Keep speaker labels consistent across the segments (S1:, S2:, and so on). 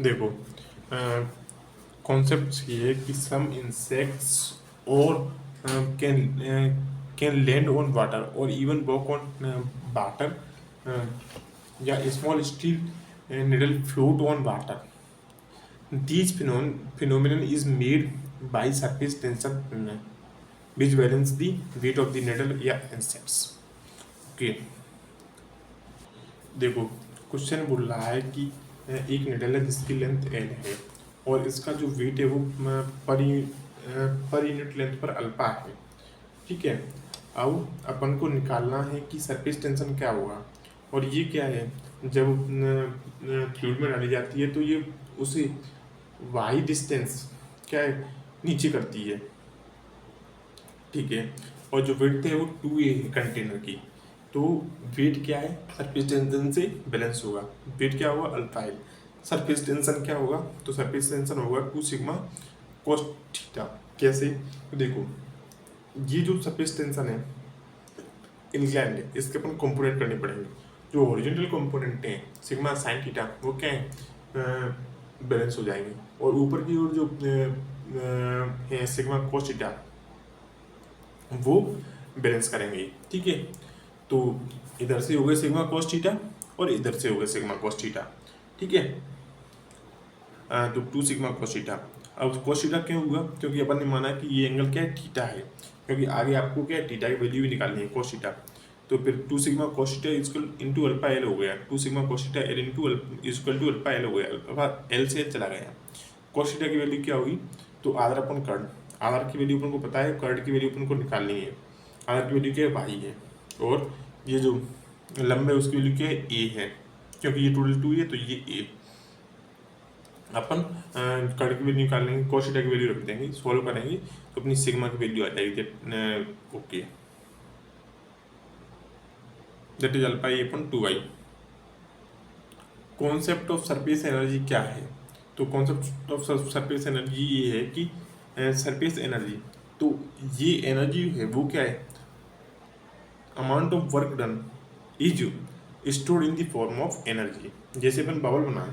S1: देखो, कॉन्सेप्ट ये है कि सम इंसेक्ट्स और कैन लैंड ऑन वाटर और इवन वॉक ऑन वाटर या small steel needle float on water. These phenomenon is made by surface tension which balance the weight of the needle या insects. Okay. देखो, question बोल रहा है कि एक needle है जिसकी लेंथ एल है और इसका जो वेट है वो पर यूनिट लेंथ पर अल्फा है. ठीक है. अब अपन को निकालना है कि सरफेस टेंशन क्या होगा. और ये क्या है, जब फ्लूइड में डाली जाती है तो ये उसे वाई डिस्टेंस क्या है नीचे करती है. ठीक है. और जो वेट है वो 2a है कंटेनर की. तो वेट क्या है, सरफेस टेंशन से बैलेंस होगा. वेट क्या होगा, अल्फा एल. सरफेस टेंशन क्या होगा, तो सरफेस टेंशन होगा 2 सिग्मा कोस थीटा. कैसे, तो देखो ये जो सरफेस टेंशन है इंक्लाइंड है, इसके अपन कंपोनेंट करने पड़ेंगे. जो हॉरिजॉन्टल कंपोनेंट हैं सिग्मा साइन थीटा वो क्या है, बैलेंस हो जाएंगे. और ऊपर की ओर जो है सिग्मा कोस थीटा वो बैलेंस करेंगे. ठीक है. तो इधर से हो गए सिग्मा कोस थीटा और इधर से हो गए सिग्मा कोस थीटा. ठीक है. तो 2 सिग्मा कोस थीटा. अब कोस थीटा क्यों हुआ, क्योंकि अपन ने माना कि ये एंगल क्या है, थीटा है. क्योंकि आगे आपको क्या है, थीटा की वैल्यू भी निकालनी है, कोस थीटा. तो फिर 2 sigma cos theta equal into alpha L हो गया. 2 sigma cos theta L into equal two alpha L हो गया. अल्फा एल से एल चला गया. कोस थीटा की वैल्यू क्या होगी, तो आधार अपन कर्ड. आधार की वैल्यू अपन को पता है, कर्ड की वैल्यू अपन को निकालनी है. आधार की वैल्यू क्या है, वाई है. और ये जो लंबे उसकी वैल्यू क्या है, ए है. क्योंकि ये टोटल 2 है तो ये ए. अपन कर्ड की वैल्यू निकाल लेंगे, कोस थीटा की वैल्यू रख देंगे, सॉल्व करेंगे तो अपनी सिग्मा की वैल्यू आ जाएगी. Okay, that is alpha A upon 2 I. Concept of surface energy क्या है, तो कॉन्सेप्ट ऑफ सरफेस एनर्जी ये है कि सरफेस एनर्जी, तो ये एनर्जी है वो क्या है, amount of work done is stored in the form of energy. जैसे अपन बबल बनाए,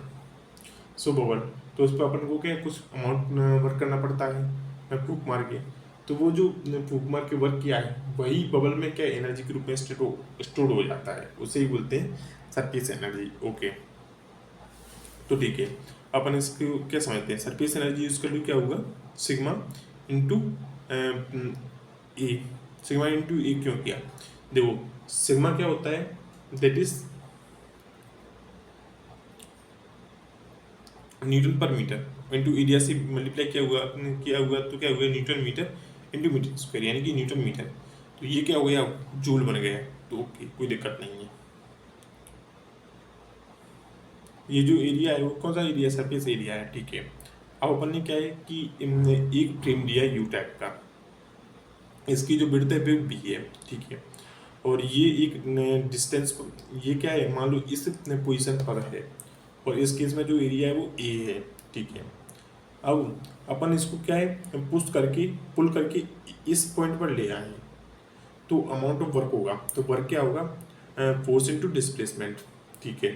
S1: सो बबल, तो उस पर अपन को क्या कुछ अमाउंट वर्क करना पड़ता है फूक मार के. तो वो जो फूक मार के वर्क किया है वही बबल में क्या एनर्जी के रूप में स्टोर्ड हो जाता है. उसे ही बोलते हैं सरफेस एनर्जी. ओके. तो ठीक है, अपन इसको क्या समझते हैं, सरफेस एनर्जी यूज कर क्या होगा, sigma into A. Sigma into A क्यों किया, देखो सिग्मा क्या होता है, दैट इज न्यूटन पर मीटर इंटू एरिया से मल्टीप्लाई किया हुआ तो क्या हुआ, newton metre into metre square, यानी कि न्यूटन मीटर. तो ये क्या हो गया, जूल बन गया. तो ओके, कोई दिक्कत नहीं है. ये जो एरिया है वो कौन सा एरिया, सरफेस एरिया है. ठीक है. अब अपन ने क्या है कि एक फ्रेम दिया है यू टाइप का, इसकी जो विड्थ है वो बी है. ठीक है. और ये एक डिस्टेंस, ये क्या है, मान लो इस पोजीशन पर है और इस केस में जो एरिया है वो ए है. ठीक है. अब अपन इसको क्या है, पुल करके इस पॉइंट पर ले आए, तो अमाउंट ऑफ वर्क होगा. तो वर्क क्या होगा, फोर्स इनटू डिस्प्लेसमेंट. ठीक है.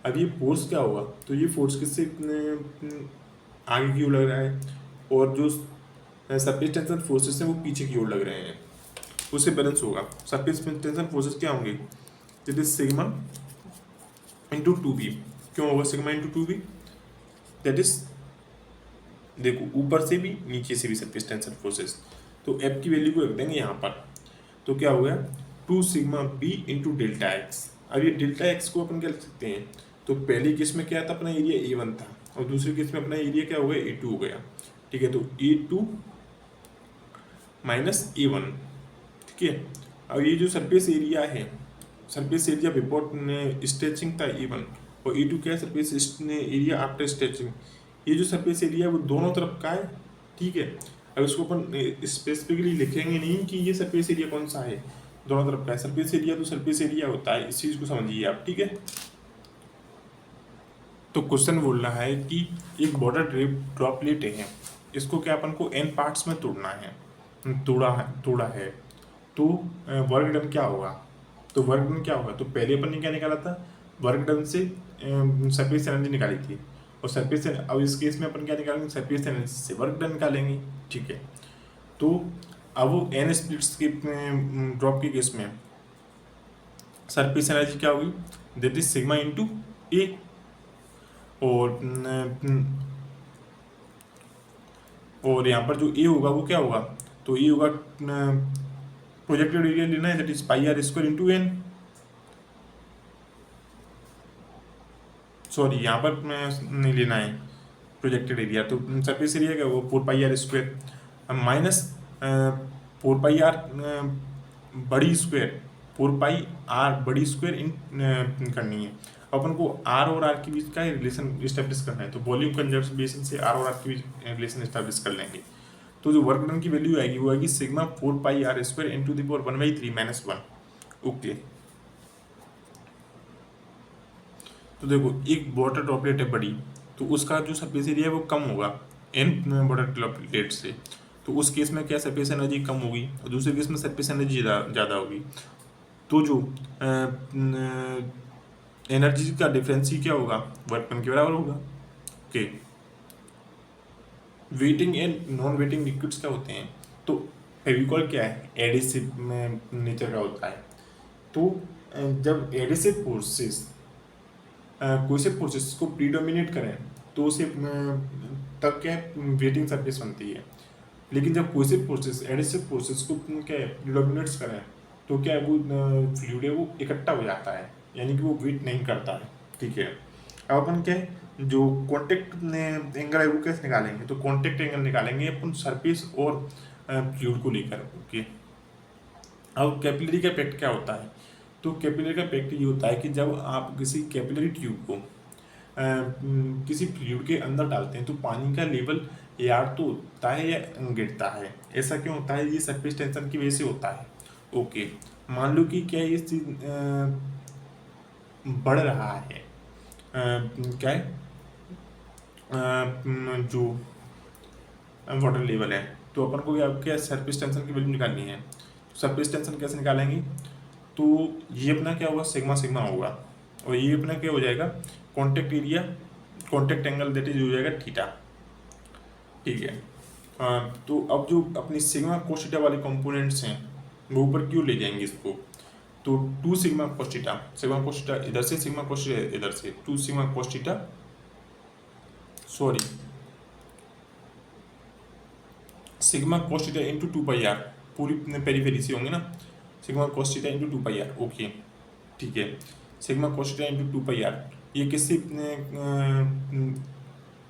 S1: अब ये फोर्स क्या होगा, तो ये फोर्स किससे आगे की ओर लग रहा है और जो सरफेस टेंशन फोर्सेस हैं वो पीछे की ओर लग रहे हैं, उससे बैलेंस होगा. सरफेस टेंशन फोर्सेस क्या होंगे, that is sigma into 2b. क्यों होगा sigma into 2b, that is देखो ऊपर से भी नीचे से भी सरफेस टेंशन फोर्सेस. तो एफ की वैल्यू को रख देंगे यहाँ पर. तो क्या हो गया, 2 sigma B into delta X. अब ये डेल्टा एक्स को अपन क्या लिख सकते हैं, तो पहली केस में क्या था, अपना एरिया A1 था और दूसरी केस में अपना एरिया क्या हो गया, A2 हो गया. ठीक है. तो A2 माइनस A1. ठीक है. अब ये जो सरफेस एरिया है, सरफेस एरिया बिफोर स्ट्रेचिंग था A1 और A2 क्या है, सरफेस एरिया आफ्टर स्ट्रेचिंग. ये जो सरफेस एरिया है वो दोनों तरफ का है. ठीक है. अब इसको अपन स्पेसिफिकली लिखेंगे नहीं कि ये सरफेस एरिया कौन सा है, दोनों तरफ का है. सरफेस एरिया तो सरफेस एरिया होता है, इस चीज़ को समझिए आप. ठीक है. तो क्वेश्चन बोल रहा है कि एक बॉर्डर ड्रॉपलेट है, इसको क्या अपन को n पार्ट्स में तोड़ना है, तोड़ा है. तो वर्क डन क्या होगा, तो वर्क डन क्या होगा, तो पहले अपन ने क्या निकाला था, वर्क डन से सरफेस एनर्जी निकाली थी. और सरफेस से अब इस केस में अपन क्या निकालेंगे, सरफेस एनालिसिस से वर्क डन निकालेंगे। ठीक है, तो अब एन स्प्लिट्स के ड्रॉप के केस में सरफेस एनर्जी क्या होगी, that is sigma into a. और यहाँ पर जो ए होगा वो क्या होगा, तो ए होगा प्रोजेक्टेड एरिया लेना है, that is pi are square into n. Sorry यहाँ पर नहीं लेना है प्रोजेक्टेड एरिया, तो सरफेस एरिया क्या होगा 4 pi are square minus 4 pi r बड़ी स्क्वायर, 4 पाई आर बड़ी स्क्वायर इन करनी है। अपन को आर और आर के बीच का रिलेशन इस्टेब्लिश करना है, तो वॉल्यूम कंजर्वेशन से आर और आर के बीच रिलेशन इस्टेब्लिश कर लेंगे। तो जो वर्क डन की वैल्यू आएगी वो आएगी sigma 4 pi are square into the power 1/3 minus 1। Okay, तो देखो एक वाटर ड्रॉपलेट है बड़ी, तो उसका जो सरफेस एरिया है वो कम होगा एन वाटर ड्रॉपलेट से, तो उस केस में क्या सरफेस एनर्जी कम होगी और दूसरे केस में सरफेस एनर्जी ज़्यादा होगी। तो जो एनर्जी का डिफरेंस ही क्या होगा, वर्क डन के बराबर होगा। Okay, waiting and non waiting liquids क्या होते हैं, तो फेविकॉल क्या है, एडिसिव नेचर का होता है। तो जब एडिसिव फोर्सेस कोई से प्रोसेस को प्रीडोमिनेट करें तो उसे तब क्या है वेटिंग सरफेस बनती है। लेकिन जब कोई से प्रोसेस एडिसिव प्रोसेस को क्या है प्रीडोमिनेट्स करें तो क्या है वो फ्लूइड है वो इकट्ठा हो जाता है, यानी कि वो वेट नहीं करता है। ठीक है, अब अपन क्या है जो कॉन्टेक्ट एंगल है वो कैसे निकालेंगे, तो कॉन्टेक्ट एंगल निकालेंगे अपन सरफेस और फ्लूइड को लेकर। ओके, अब कैपिलरी का इफेक्ट क्या होता है, तो कैपिलरी का इफेक्ट ये होता है कि जब आप किसी कैपिलरी ट्यूब को किसी फ्लूइड के अंदर डालते हैं तो पानी का लेवल या तो उठता है या गिरता है। ऐसा क्यों होता है, ये सरफेस टेंशन की वजह से होता है। ओके, मान लो कि क्या ये चीज बढ़ रहा है, क्या है जो वाटर लेवल है, तो अपन को क्या सरफेस टेंशन की वैल्यू निकालनी है। सरफेस टेंशन कैसे निकालेंगे, तो ये अपना क्या होगा सिग्मा सिग्मा होगा, और ये अपना क्या हो जाएगा contact area contact angle that is हो जाएगा थीटा। ठीक है, तो अब जो अपनी सिग्मा कोस थीटा वाले कंपोनेंट्स हैं वो ऊपर क्यों ले जाएंगे इसको, तो 2 सिग्मा कोस थीटा इधर से, सिग्मा कोस थीटा इधर से, 2 sigma cos theta sorry sigma cos theta into 2 pi R, पूरी पेरीफेरी से होंगे ना, sigma cos theta into 2 pi R. Okay, ठीक है, sigma cos theta into 2 pi R ये किससे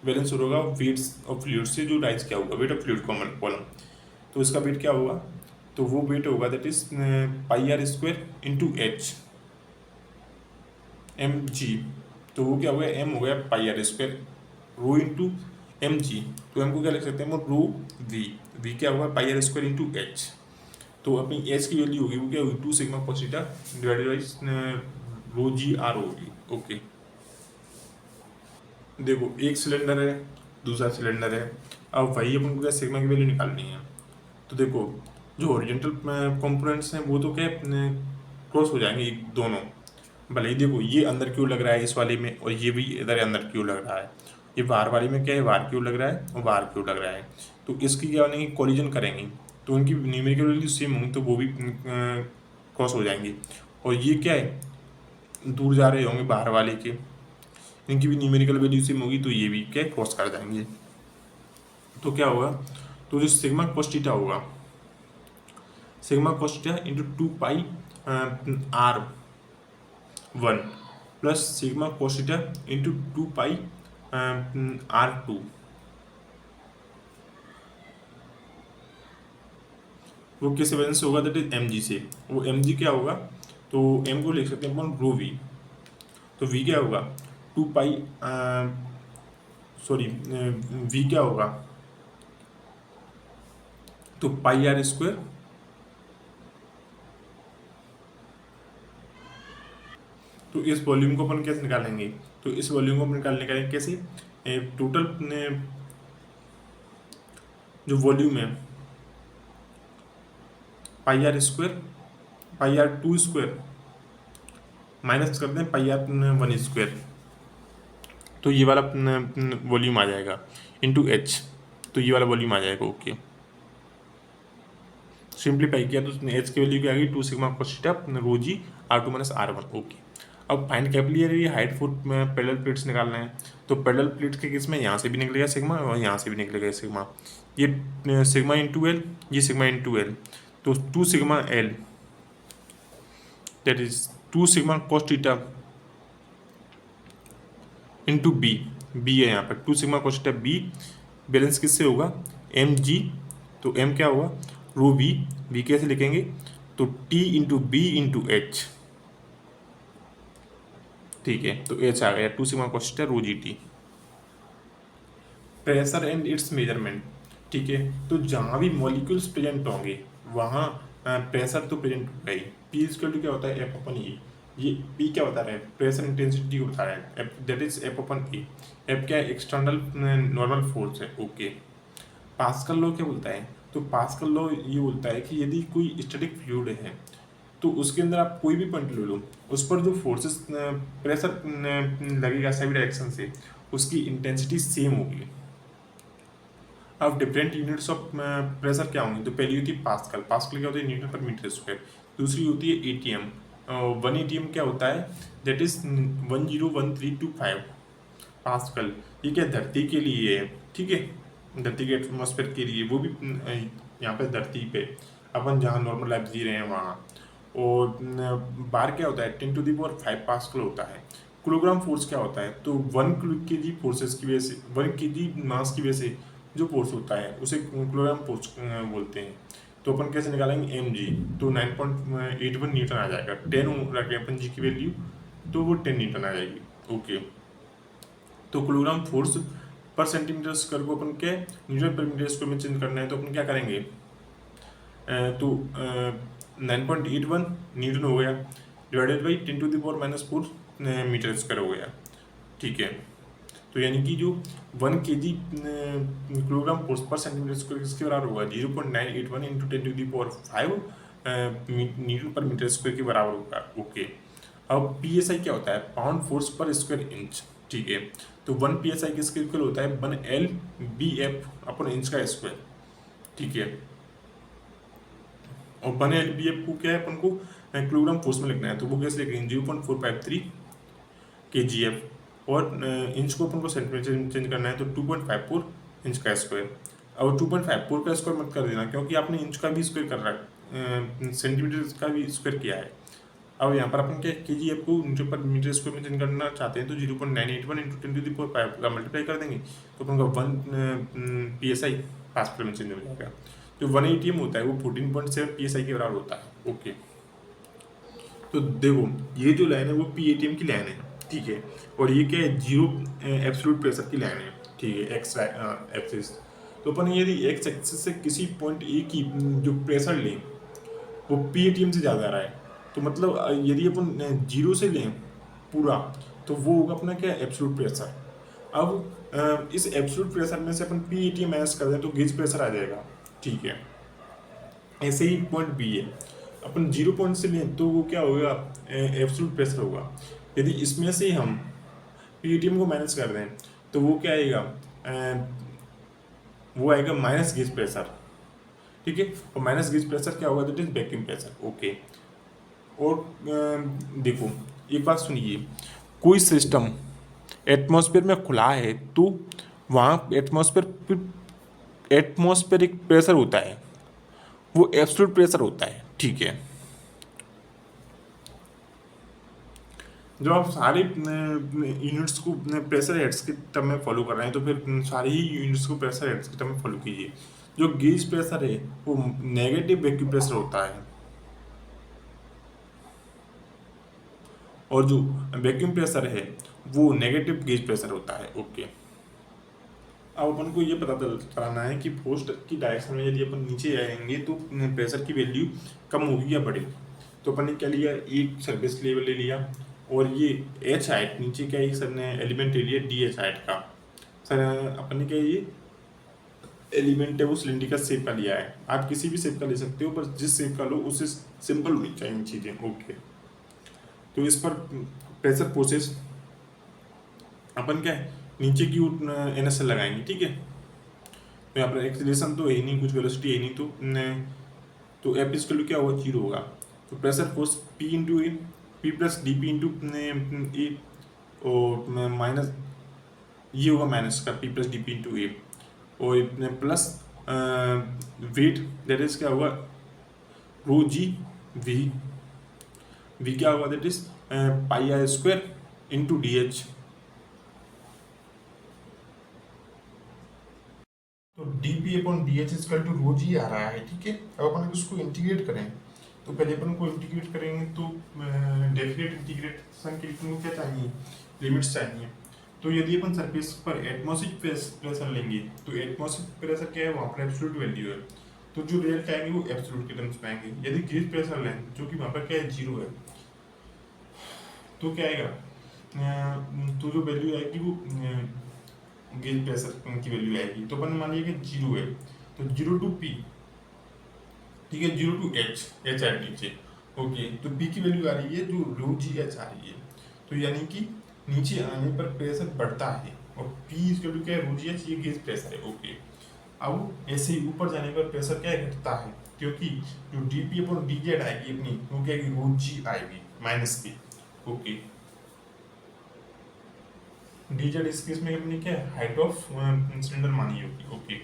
S1: बैलेंस होगा, वेट्स ऑफ फ्लूइड से जो राइज क्या होगा, वेट ऑफ फ्लूइड कॉलम, तो इसका वेट क्या होगा, तो वो वेट होगा that is pi are square into h m g, तो वो क्या हो गया एम हो गया pi are square rho into m g, तो एम को क्या लिख सकते हैं रो वी क्या होगा पाई आर स्क्वायर इंटू एच, तो अपनी एच की वैल्यू होगी वो क्या होगी 2 sigma cos theta divided by rho g R होगी। ओके, देखो एक सिलेंडर है दूसरा सिलेंडर है, अब वही अपन को क्या सिग्मा की वैल्यू निकालनी है। तो देखो जो ओरिजेंटल कंपोनेंट्स हैं वो तो क्या क्रॉस हो जाएंगे दोनों, भले ही देखो ये अंदर क्यों लग रहा है इस वाले में और ये भी इधर अंदर क्यों लग रहा है, ये बाहर वाले में क्या है बाहर क्यों लग रहा है और बाहर क्यों लग रहा है, तो इसकी क्या बनेगी कोलिजन करेंगे तो उनकी न्यूमेरिकल वैल्यू सेम होंगी तो वो भी क्रॉस हो जाएंगी, और ये क्या है दूर जा रहे होंगे बाहर वाले के, इनकी भी न्यूमेरिकल वैल्यू सेम होगी तो ये भी क्या क्रॉस कर जाएंगे। तो क्या होगा, तो जो सिग्मा कोस थीटा होगा सिग्मा कोस थीटा इंटू 2 पाई R1 plus sigma cos theta into 2 पाई R2, वो किस वजह से होगा दैट इज एम जी से, वो एम जी क्या होगा, तो एम को लिख सकते हैं अपन रो वी, तो वी क्या होगा 2 पाई सॉरी वी क्या होगा तो पाई आर स्क्वायर तो इस वॉल्यूम को अपन कैसे निकालेंगे, तो इस वॉल्यूम को अपन निकालेंगे कैसे, टोटल जो वॉल्यूम है पाई आर2 स्क्वायर माइनस करते हैं पाई आर1 स्क्वायर, तो तो ये वाला वॉल्यूम आ जाएगा इंटू एच, तो ये वाला वॉल्यूम आ जाएगा। ओके, सिंप्लीफाई किया तो उसने एच की वैल्यू क्या आ गई 2 सिग्मा cos थीटा रो जी R2 माइनस R1। ओके, अब find capillary height for parallel plates निकालना है। तो पैरेलल प्लेट्स के केस में यहाँ से भी निकलेगा सिग्मा और यहाँ से भी निकलेगा सिग्मा, ये सिग्मा इंटू एल, ये सिग्मा इंटू एल, तो 2 sigma L that is 2 sigma cos theta into B, B है यहाँ पर 2 sigma cos theta B, balance किससे होगा एम जी, तो एम क्या होगा रो वी, वी कैसे लिखेंगे तो T into B into H, ठीक है, तो एच आ गया 2 sigma cos theta rho g T. Pressure and it's measurement, ठीक है, तो जहाँ भी मॉलिक्यूल्स प्रेजेंट होंगे वहाँ प्रेशर तो प्रेजेंट होगा ही। पी इक्वल टू क्या होता है एफ अपन ई, ये पी क्या बता रहा है प्रेशर इंटेंसिटी को बता रहा है, F that is F upon A. F क्या है एक्सटर्नल नॉर्मल फोर्स है। ओके, पास्कल लॉ क्या बोलता है, तो पास्कल लॉ ये बोलता है कि यदि कोई स्टैटिक फ्लूइड है तो उसके अंदर आप कोई भी पॉइंट ले लो, उस पर जो फोर्सेस प्रेशर लगेगा सभी डायरेक्शन से उसकी इंटेंसिटी सेम होगी। अब डिफरेंट यूनिट्स ऑफ प्रेशर क्या होंगी, तो पहली होती है पास्कल, पास्कल क्या होती है न्यूटन पर मीटर स्क्वायर। दूसरी होती है एटीएम, 1 एटीएम क्या होता है दैट इज 101325 पास्कल। ये क्या धरती के लिए है, ठीक है, धरती के एटमॉस्फेयर के लिए, वो भी यहाँ पे धरती पे अपन जहाँ नॉर्मल लाइफ जी रहे हैं वहाँ। और बार क्या होता है 10⁵ पास्कल होता है। किलोग्राम फोर्स क्या होता है, तो 1 kg फोर्सेस की वजह से 1 kg मास की वजह से जो फोर्स होता है उसे किलोग्राम फोर्स बोलते हैं। तो अपन कैसे निकालेंगे एम जी, तो 9.81 न्यूटन आ जाएगा, 10 रखें अपन जी की वैल्यू तो वो 10 न्यूटन आ जाएगी। ओके, तो किलोग्राम फोर्स पर सेंटीमीटर स्क्वायर को अपन के न्यूटन पर मीटर स्क्वायर में चेंज करना है, तो अपन क्या करेंगे तो 9.81 न्यूटन हो गया डिवाइडेड बाई 10⁻⁻4 मीटर स्क्वायर हो गया, ठीक है। तो यानी कि जो 1 kg किलोग्राम फोर्स पर सेंटीमीटर स्क्वायर किसके बराबर होगा 0.981 इंटू 10⁵ न्यूटन पर मीटर स्क्वायर के बराबर होगा। ओके, अब PSI क्या होता है पाउंड फोर्स पर स्क्वायर इंच, ठीक है, तो 1 PSI किसके इक्वल होता है 1 LBF अपन इंच का स्क्वायर, ठीक है। और 1 LBF को क्या है अपन को किलोग्राम फोर्स में लिखना है, तो वो कैसे लिखेंगे 0.453 kgf, और इंच को अपन को सेंटीमीटर चेंज करना है तो 2.54 इंच का स्क्वायर। अब 2.54 का स्क्वायर मत कर देना क्योंकि आपने इंच का भी स्क्वायर कर रहा है, सेंटीमीटर का भी स्क्वायर किया है। अब यहाँ पर अपन क्या kgf को न्यूटन पर मीटर स्क्वायर में चेंज करना चाहते हैं तो 0.981 इंटू 10⁵ का मल्टीप्लाई कर देंगे तो अपन का 1 PSI पास्कल में चेंज हो जाएगा। जो 1 ATM होता है वो 14.7 PSI के बराबर होता है। ओके, तो देखो ये जो लाइन है वो PATM की लाइन है, ठीक है, और ये क्या है जीरो एब्सोल्यूट प्रेशर की लाइन है, ठीक है, एक्स एक्सिस। तो अपन यदि एक्स एक्सिस से किसी पॉइंट ए की जो प्रेशर लें वो PATM से ज़्यादा आ रहा है, तो मतलब यदि अपन जीरो से लें पूरा तो वो होगा अपना क्या एब्सोल्यूट प्रेशर। अब इस एब्सोल्यूट प्रेशर में से अपन PATM माइनस कर दें तो गेज प्रेशर आ जाएगा, ठीक है। ऐसे ही पॉइंट बी है, अपन 0 पॉइंट से लें तो वो क्या होगा एब्सोल्यूट प्रेशर होगा। यदि इसमें से हम PATM को माइनस कर दें तो वो क्या आएगा वो आएगा माइनस गेज प्रेशर, ठीक है, और माइनस गेज प्रेशर क्या होगा that is vacuum pressure. Okay, और देखो एक बात सुनिए, कोई सिस्टम एटमॉस्फेयर में खुला है तो वहाँ एटमॉस्फेरिक प्रेशर होता है वो एब्सोल्यूट प्रेशर होता है, ठीक है। जब आप सारे यूनिट्स को प्रेशर हेड्स के टर्म में फॉलो कर रहे हैं तो फिर सारे ही यूनिट्स को प्रेशर हेड्स के टर्म में फॉलो कीजिए। जो गेज प्रेशर है वो नेगेटिव वैक्यूम प्रेशर होता है और जो वैक्यूम प्रेशर है वो नेगेटिव गेज प्रेशर होता है। ओके, अब अपन को ये पता चलाना है कि फोर्स की डायरेक्शन में यदि अपन नीचे आएंगे तो प्रेशर की वैल्यू कम होगी या बढ़ेगी। तो अपन ने क्या लिया एक सरफेस लेवल ले लिया और ये एच हाइट नीचे क्या एक सर ने एलिमेंट ले लिया DH हाइट का। सर अपन ने क्या ये एलिमेंट है वो सिलेंड्रिकल शेप का लिया है, आप किसी भी शेप का ले सकते हो पर जिस शेप का लो उससे सिंपल होनी चाहिए चीज़ें। ओके, तो इस पर प्रेशर फोर्सेस अपन क्या है नीचे की ओर एन एस एल लगाएंगे, ठीक है। तो यहाँ पर एक्सीलरेशन तो है नहीं, कुछ वेलोसिटी है नहीं, तो एफ इसका क्या होगा, जीरो होगा। तो pressure force p into a, p plus d p into a, और माइनस ये होगा माइनस का p plus d p into a, और प्लस वेट दैट इज क्या होगा, रो जी वी, वी क्या होगा, that is pi are square into d h. तो d p upon d h equal to rho g आ रहा है, ठीक है। अब अपन उसको इंटीग्रेट करें, तो पहले अपन को इंटीग्रेट करेंगे तो डेफिनेट इंटीग्रेशन के लिए अपन को क्या चाहिए, लिमिट्स चाहिए। तो यदि अपन सरफेस पर एटमॉस्फेरिक प्रेशर लेंगे, तो एटमॉस्फेरिक प्रेशर क्या है, वहाँ पर एब्सोल्यूट वैल्यू है, तो जो रिजल्ट आएंगे वो एब्सोल्यूट के टर्म्स में आएंगे। यदि गेज प्रेशर लें, जो कि वहाँ पर क्या है, जीरो है, तो क्या आएगा, तो जो वैल्यू आएगी वो गेज प्रेशर की वैल्यू आएगी। तो अपन मान लिया कि जीरो है, तो जीरो टू पी, ठीक है, zero two H, H R नीचे, ओके। तो पी की वैल्यू आ रही है जो रो जी एच आ रही है, तो यानी कि नीचे आने पर प्रेशर बढ़ता है, और पी इसका क्या है, रो जी एच, ये गेज प्रेशर है, ओके। अब ऐसे ही ऊपर जाने पर प्रेशर क्या है, घटता है, क्योंकि जो D p upon D Z आएगी अपनी, वो क्या आएगी, रो जी आएगी minus P, okay. D Z इस केस में अपनी क्या है, हाइट ऑफ सिलेंडर मानी होगी, ओके।